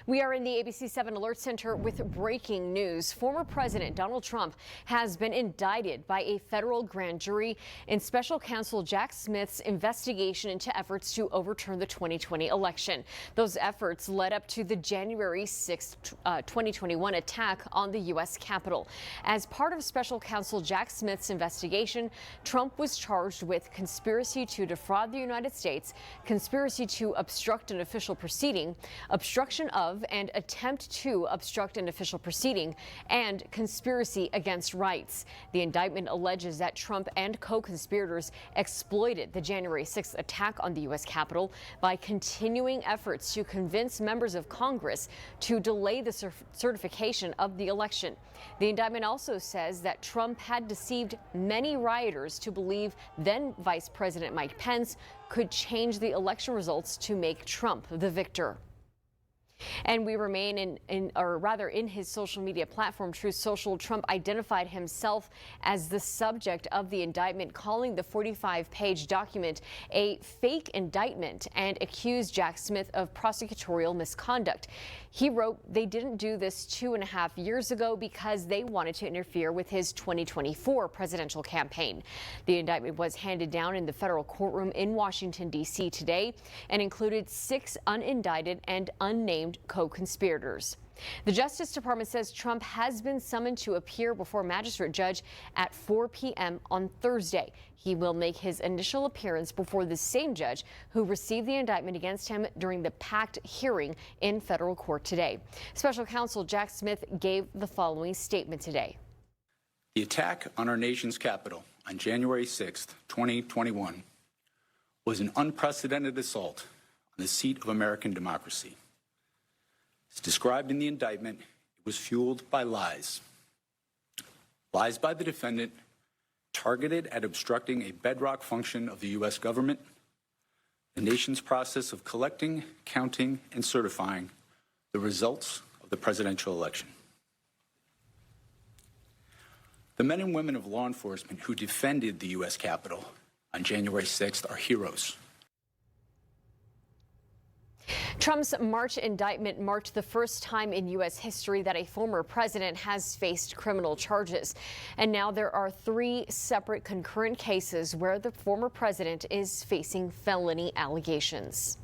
We are in the ABC 7 Alert Center with breaking news. Former President Donald Trump has been indicted by a federal grand jury in special counsel Jack Smith's investigation into efforts to overturn the 2020 election. Those efforts led up to the January 6, 2021 attack on the U.S. Capitol. As part of special counsel Jack Smith's investigation, Trump was charged with conspiracy to defraud the United States, conspiracy to obstruct an official proceeding, obstruction of and attempt to obstruct an official proceeding, and conspiracy against rights. The indictment alleges that Trump and co-conspirators exploited the January 6th attack on the U.S. Capitol by continuing efforts to convince members of Congress to delay the certification of the election. The indictment also says that Trump had deceived many rioters to believe then Vice President Mike Pence could change the election results to make Trump the victor. And we remain in his social media platform, Truth Social. Trump identified himself as the subject of the indictment, calling the 45-page document a fake indictment and accused Jack Smith of prosecutorial misconduct. He wrote they didn't do this 2.5 years ago because they wanted to interfere with his 2024 presidential campaign. The indictment was handed down in the federal courtroom in Washington, D.C. today and included 6 unindicted and unnamed co-conspirators. The Justice Department says Trump has been summoned to appear before a magistrate judge at 4 p.m. on Thursday. He will make his initial appearance before the same judge who received the indictment against him during the packed hearing in federal court today. Special counsel Jack Smith gave the following statement today. The attack on our nation's capital on January 6th, 2021 was an unprecedented assault on the seat of American democracy. As described in the indictment, it was fueled by lies. Lies by the defendant targeted at obstructing a bedrock function of the U.S. government, the nation's process of collecting, counting, and certifying the results of the presidential election. The men and women of law enforcement who defended the U.S. Capitol on January 6th are heroes. Trump's March indictment marked the first time in U.S. history that a former president has faced criminal charges. And now there are 3 separate concurrent cases where the former president is facing felony allegations.